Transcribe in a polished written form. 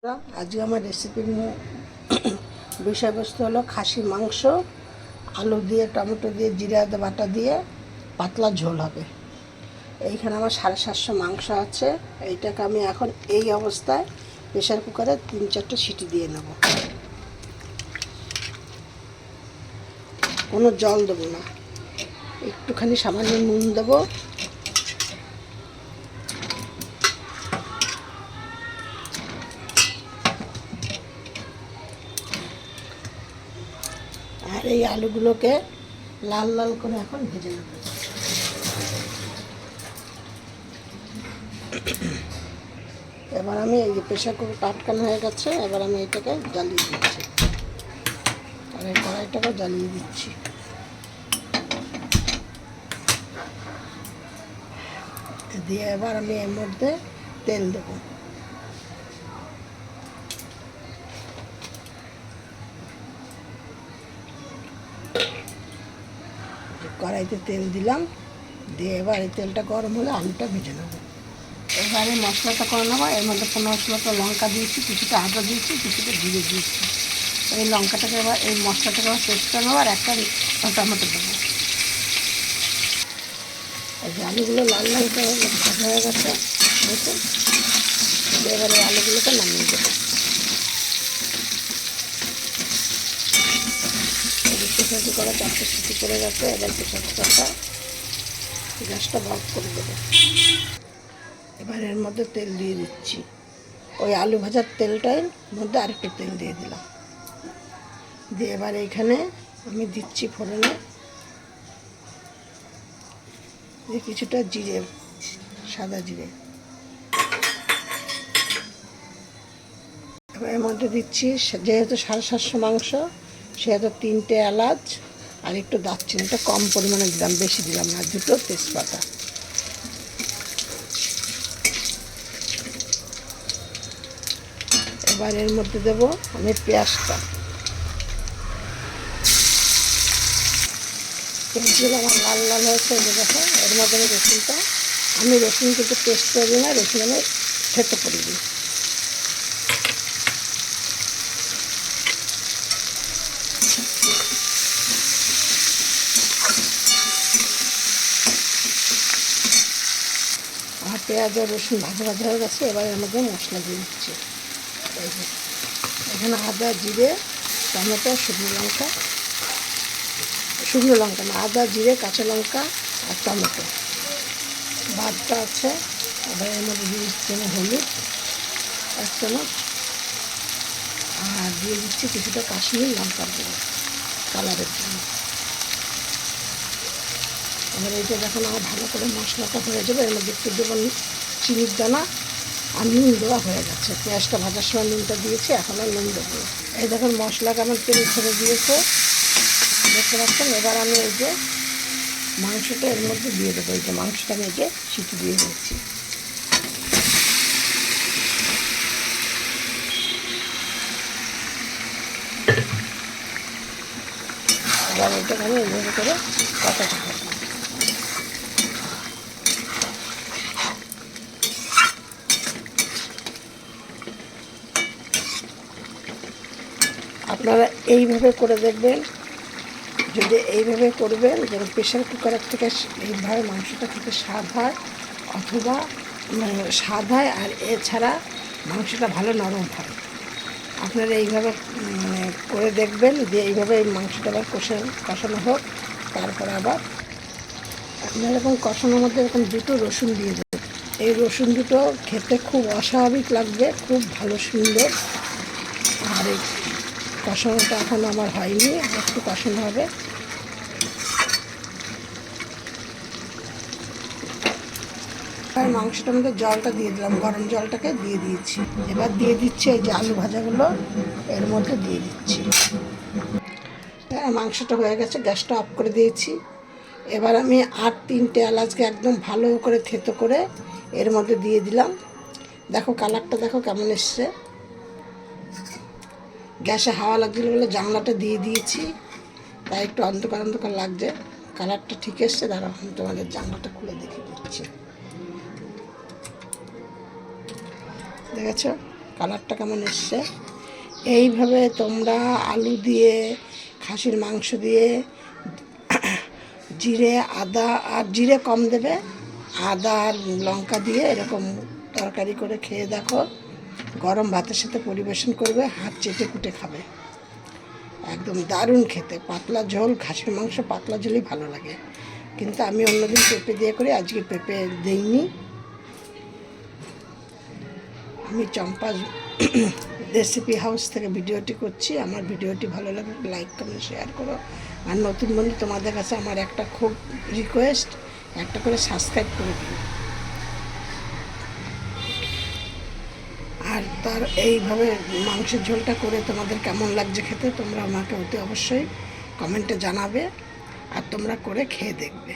আজকে আমার রেসিপির বিষয়বস্তু হলো খাসির মাংস, আলু দিয়ে, টমেটো দিয়ে, জিরা আদা বাটা দিয়ে পাতলা ঝোল হবে। এইখানে আমার 750 মাংস আছে। এইটাকে আমি এখন এই অবস্থায় প্রেশার কুকারে 3-4টা সিটি দিয়ে নেব। কোনো জল দেবো না, একটুখানি সামান্য নুন দেবো, আর এই আলুগুলোকে লাল লাল করে এখন ভেজে নেব। এবার আমি এই যে প্রেশার কুকার আটকানো হয়ে গেছে, এবার আমি এটাকে জ্বালিয়ে দিচ্ছি, আর এই কড়াইটাকে জ্বালিয়ে দিচ্ছি। দিয়ে এবার আমি এর মধ্যে তেল দেবো। কড়াইতে তেল দিলাম, দিয়ে এবার এই তেলটা গরম হলে আলুটা ভেজে নেব। এবারে মশলাটা করে নেবো। এর মধ্যে 15-16টা লঙ্কা দিয়েছি, কিছুটা আদা দিয়েছি, কিছুটা জিরে দিয়েছি। এই লঙ্কাটাকে এবার এই মশলাটাকে আবার পেস্ট করে নেবো, আর একটা টমেটো দেবো। এই যে আলুগুলো লাল লাল করে ভাজা হয়ে গেছে, এবারে আলুগুলোকে নামিয়ে দেবো। প্রেশার কুকারে 4টে সিটি করে গেছে। এবার প্রেশার কুকারটা গ্যাসটা বন্ধ করে দেবো। এবার এর মধ্যে তেল দিয়ে দিচ্ছি, ওই আলু ভাজার তেলটার মধ্যে আরেকটু তেল দিয়ে দিলাম। দিয়ে এবার এইখানে আমি দিচ্ছি ফোড়নে দিয়ে কিছুটা জিরে, সাদা জিরে। এবার এর মধ্যে দিচ্ছি, যেহেতু 750 মাংস সেহেতু 3টে এলাচ আর একটু দারচিনিটা কম পরিমাণে দিলাম, বেশি দিলাম না, 2টো তেজপাতা। এবার এর মধ্যে দেবো আমি পেঁয়াজটা। পেঁয়াজগুলো আমার লাল লাল হয়েছে, দেখো। এর মধ্যে আমি রসুনটা, আমি রসুন কিন্তু পেস্ট করে দিই না, রসুন আমি থেতো করে দিই। আর পেঁয়াজ আর রসুন ভাজা ভাজা হয়ে গেছে। এবার এর মধ্যে মশলা দিয়ে দিচ্ছি। এই যে এখানে আদা, জিরে, টমেটো, শুকনো লঙ্কা না, আদা, জিরে, কাঁচা লঙ্কা আর টমেটো বাদটা আছে। এবার এর মধ্যে দিয়ে দিচ্ছি আমি হলুদ 1 চামচ, আর দিয়ে দিচ্ছি কিছুটা কাশ্মীরি লঙ্কার গুঁড়ো কালারের জন্য। এবার এইটা যখন আমার ভালো করে মশলাটা হয়ে যাবে, এর মধ্যে একটু দেবো চিনির দানা, আর নুন দেওয়া হয়ে গেছে। পেঁয়াজটা ভাজার সময় নুনটা দিয়েছি, এখন আর নুন দেবো। এই দেখুন মশলাটা আমার তেল ছেড়ে দিয়েছে, দেখতে পাচ্ছেন। এবার আমি এই যে মাংসটা এর মধ্যে দিয়ে দেবো। এই যে মাংসটা আমি এই যে সিটি দিয়ে দিচ্ছি। এবার এটাকে আমি এইভাবে করে কষাতে থাকবো। আপনারা এইভাবে করে দেখবেন, যদি এইভাবে করবেন, যেন প্রেশার কুকারের থেকে এইভাবে মাংসটা খেতে স্বাদ হয়, অথবা স্বাদ হয়, আর এছাড়া মাংসটা ভালো নরম হয়। আপনারা এইভাবে করে দেখবেন, দিয়ে এইভাবে এই মাংসটা আবার কষানো হোক। তারপরে আবার আপনারা এরকম কষানোর মধ্যে এরকম 2টো রসুন দিয়ে দেবেন। এই রসুন দুটো খেতে খুব অস্বাভাবিক লাগবে, খুব ভালো সুন্দর। আর এই কষানোটা এখন আমার হয়নি, একটু কষানো হবে। আর মাংসটার মধ্যে জলটা দিয়ে দিলাম, গরম জলটাকে দিয়ে দিয়েছি। এবার দিয়ে দিচ্ছি এই যে আলু ভাজাগুলো এর মধ্যে দিয়ে দিচ্ছি। হ্যাঁ, মাংসটা হয়ে গেছে, গ্যাসটা অফ করে দিয়েছি। এবার আমি আর 3টে এলাচকে একদম ভালো করে থেতো করে এর মধ্যে দিয়ে দিলাম। দেখো কালারটা দেখো কেমন এসছে। গ্যাসে হাওয়া লাগছিল বলে জানলাটা দিয়ে দিয়েছি, তাই একটু অন্ধকার অন্ধকার লাগছে। কালারটা ঠিক এসছে। দাঁড়াও আমি তোমাদের জানলাটা খুলে দেখিয়ে দিচ্ছি। দেখেছো কালারটা কেমন এসছে। এইভাবে তোমরা আলু দিয়ে, খাসির মাংস দিয়ে, জিরে আদা, আর জিরে কম দেবে, আদা আর লঙ্কা দিয়ে এরকম তরকারি করে খেয়ে দেখো। গরম ভাতের সাথে পরিবেশন করবে, হাত চেটে কুটে খাবে, একদম দারুণ খেতে। পাতলা ঝোল, খাসির মাংস পাতলা ঝোলই ভালো লাগে, কিন্তু আমি অন্যদিন পেঁপে দিয়ে করি, আজকে পেঁপে দেইনি। আমি চম্পা রেসিপি হাউস থেকে ভিডিওটি করছি। আমার ভিডিওটি ভালো লাগে লাইক কমেন্ট শেয়ার করো। আর নতুন বন্ধু তোমাদের কাছে আমার একটা খুব রিকোয়েস্ট, একটা করে সাবস্ক্রাইব করে দিও। আর তার এইভাবে মাংসের ঝোলটা করে তোমাদের কেমন লাগছে খেতে, তোমরা আমাকে অতি অবশ্যই কমেন্টে জানাবে, আর তোমরা করে খেয়ে দেখবে।